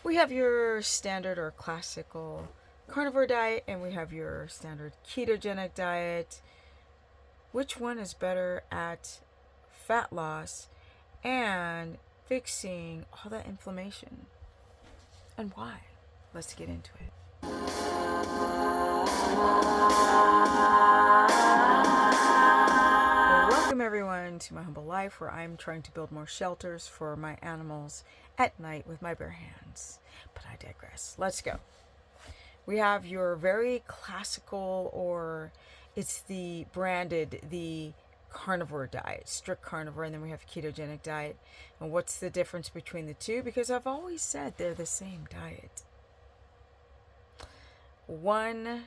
We have your standard or classical carnivore diet, and we have your standard ketogenic diet. Which one is better at fat loss and fixing all that inflammation? And why? Let's get into it. Welcome everyone to my humble life, where I'm trying to build more shelters for my animals at night with my bare hands. But I digress. Let's go. We have your very classical, or it's the carnivore diet, strict carnivore, and then we have ketogenic diet. And what's the difference between the two? Because I've always said they're the same diet. One,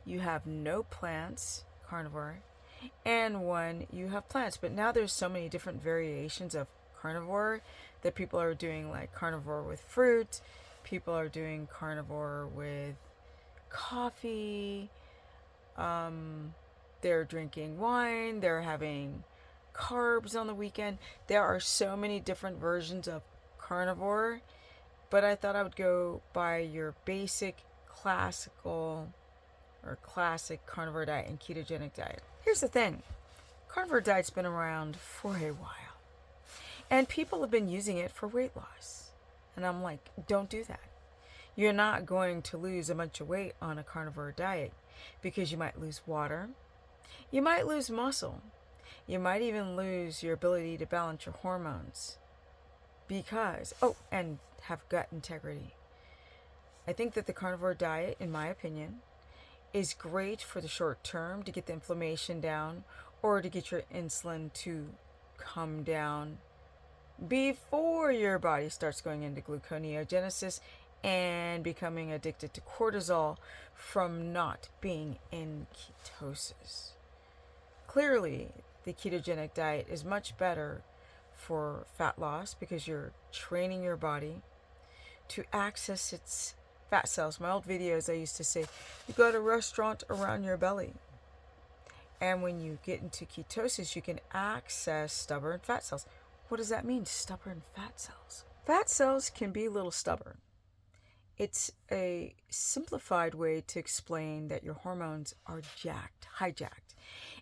you have no plants, carnivore, and one, you have plants. But now there's so many different variations of carnivore that people are doing, like carnivore with fruit. People are doing carnivore with coffee. They're drinking wine. They're having carbs on the weekend. There are so many different versions of carnivore, but I thought I would go by your basic classical or classic carnivore diet and ketogenic diet. Here's the thing. Carnivore diet's been around for a while, and people have been using it for weight loss. And I'm like, don't do that. You're not going to lose a bunch of weight on a carnivore diet, because you might lose water. You might lose muscle. You might even lose your ability to balance your hormones. And have gut integrity. I think that the carnivore diet, in my opinion, is great for the short term to get the inflammation down, or to get your insulin to come down before your body starts going into gluconeogenesis and becoming addicted to cortisol from not being in ketosis. Clearly, the ketogenic diet is much better for fat loss, because you're training your body to access its fat cells. My old videos, I used to say, you got a restaurant around your belly. And when you get into ketosis, you can access stubborn fat cells. What does that mean, stubborn fat cells? Fat cells can be a little stubborn. It's a simplified way to explain that your hormones are hijacked.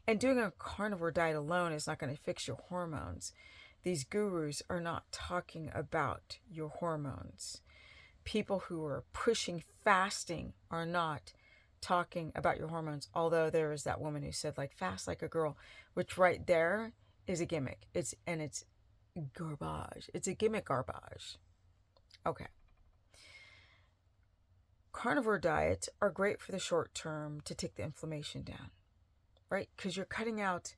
And doing a carnivore diet alone is not going to fix your hormones. These gurus are not talking about your hormones. People who are pushing fasting are not talking about your hormones. Although there is that woman who said, like, fast like a girl, which right there is a gimmick. It's garbage. It's a gimmick garbage. Okay. Carnivore diets are great for the short term to take the inflammation down, right? Because you're cutting out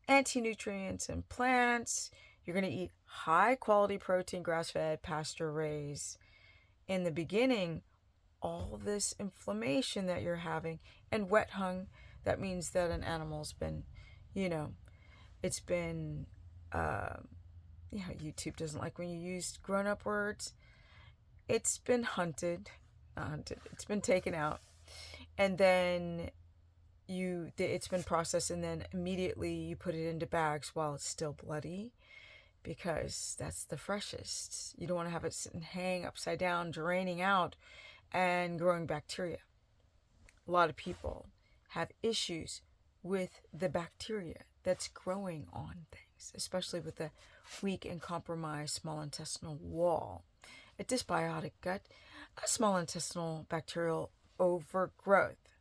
anti-nutrients in plants. You're going to eat high quality protein, grass-fed, pasture-raised. In the beginning, all this inflammation that you're having, and wet hung, that means that an animal's been, it's been, YouTube doesn't like when you use grown-up words. It's been it's been taken out, and then it's been processed, and then immediately you put it into bags while it's still bloody, because that's the freshest. You don't want to have it sit and hang upside down, draining out and growing bacteria. A lot of people have issues with the bacteria that's growing on things, especially with the weak and compromised small intestinal wall, a dysbiotic gut, a small intestinal bacterial overgrowth.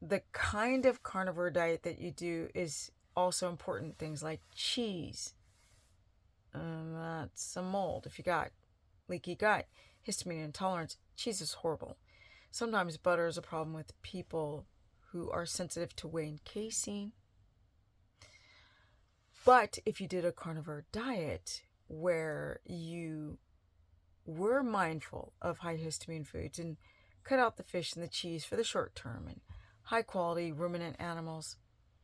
The kind of carnivore diet that you do is also important. Things like cheese, that's some mold. If you got leaky gut, histamine intolerance, cheese is horrible. Sometimes butter is a problem with people who are sensitive to whey and casein. But if you did a carnivore diet where you were mindful of high histamine foods and cut out the fish and the cheese for the short term, and high quality ruminant animals,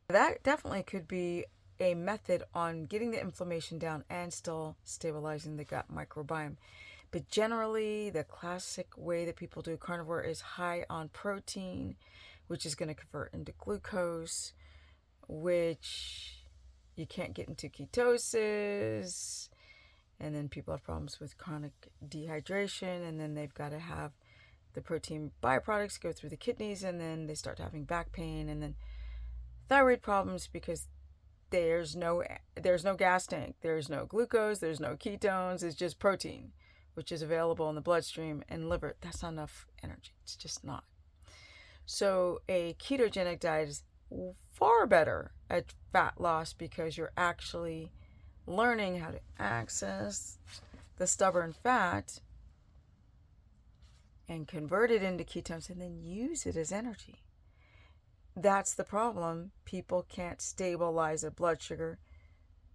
that definitely could be a method on getting the inflammation down and still stabilizing the gut microbiome. But generally, the classic way that people do carnivore is high on protein, which is going to convert into glucose, which you can't get into ketosis. And then people have problems with chronic dehydration, and then they've got to have the protein byproducts go through the kidneys, and then they start having back pain, and then thyroid problems because there's no gas tank, there's no glucose, there's no ketones, it's just protein, which is available in the bloodstream and liver. That's not enough energy. It's just not. So a ketogenic diet is far better at fat loss because you're actually learning how to access the stubborn fat and convert it into ketones and then use it as energy. That's the problem. People can't stabilize their blood sugar.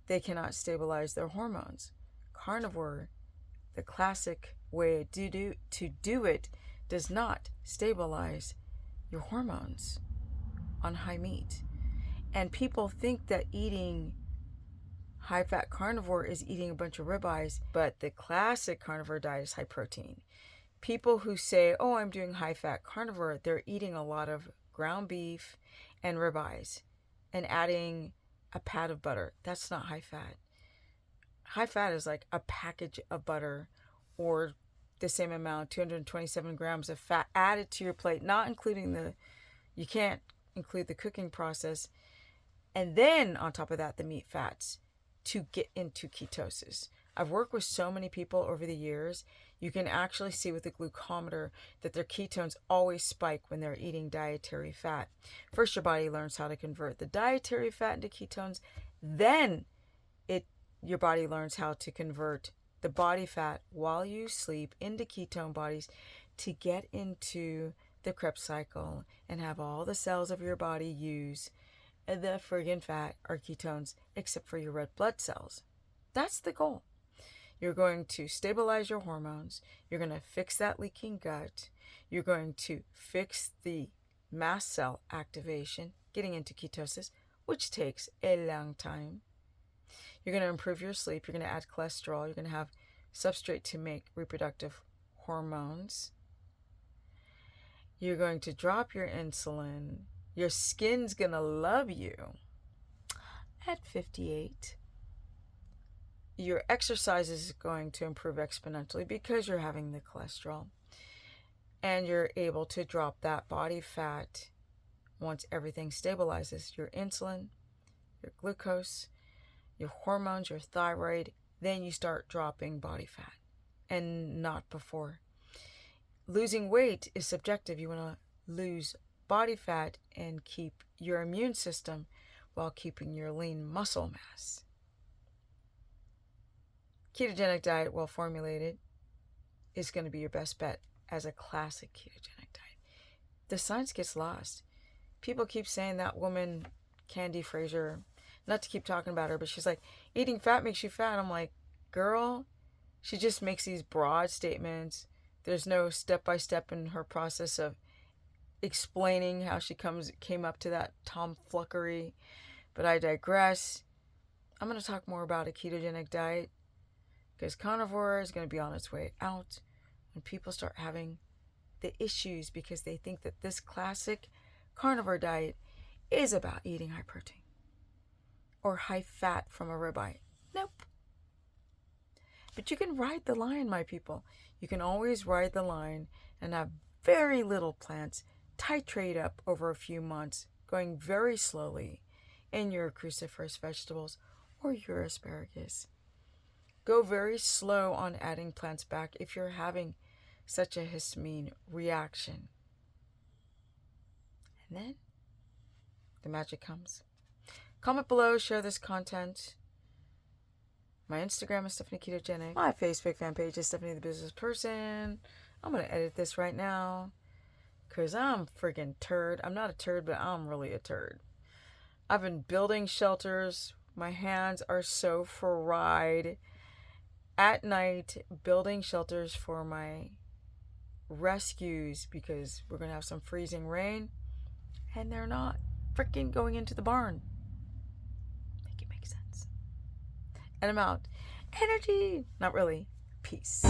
They cannot stabilize their hormones. Carnivore, the classic way to do it, does not stabilize your hormones on high meat. And people think that eating high-fat carnivore is eating a bunch of ribeyes, but the classic carnivore diet is high protein. People who say, oh, I'm doing high-fat carnivore, they're eating a lot of ground beef and ribeyes and adding a pat of butter. That's not high fat. High fat is like a package of butter or the same amount, 227 grams of fat added to your plate, not including you can't include the cooking process. And then on top of that, the meat fats to get into ketosis. I've worked with so many people over the years. You can actually see with the glucometer that their ketones always spike when they're eating dietary fat. First, your body learns how to convert the dietary fat into ketones. Then your body learns how to convert the body fat while you sleep into ketone bodies to get into the Krebs cycle and have all the cells of your body use the friggin' fat or ketones except for your red blood cells. That's the goal. You're going to stabilize your hormones. You're going to fix that leaking gut. You're going to fix the mast cell activation, getting into ketosis, which takes a long time. You're going to improve your sleep. You're going to add cholesterol. You're going to have substrate to make reproductive hormones. You're going to drop your insulin. Your skin's going to love you at 58. Your exercise is going to improve exponentially because you're having the cholesterol. And you're able to drop that body fat once everything stabilizes. Your insulin, your glucose, your hormones, your thyroid. Then you start dropping body fat and not before. Losing weight is subjective. You want to lose body fat and keep your immune system while keeping your lean muscle mass. Ketogenic diet, well formulated, is going to be your best bet as a classic ketogenic diet. The science gets lost. People keep saying that woman, Candy Fraser, not to keep talking about her, but she's like, eating fat makes you fat. I'm like, girl, she just makes these broad statements. There's no step-by-step in her process of explaining how she came up to that tomfoolery. But I digress. I'm going to talk more about a ketogenic diet because carnivore is going to be on its way out when people start having the issues because they think that this classic carnivore diet is about eating high protein or high fat from a ribeye. Nope. But you can ride the line, my people. You can always ride the line and have very little plants, titrate up over a few months, going very slowly in your cruciferous vegetables or your asparagus. Go very slow on adding plants back if you're having such a histamine reaction. And then the magic comes. Comment below, share this content. My Instagram is Stephanie Ketogenic. My Facebook fan page is Stephanie the Business Person. I'm going to edit this right now because I'm freaking turd. I'm not a turd, but I'm really a turd. I've been building shelters. My hands are so fried. At night, building shelters for my rescues because we're going to have some freezing rain. And they're not freaking going into the barn. Make it make sense. And I'm out. Energy. Not really. Peace.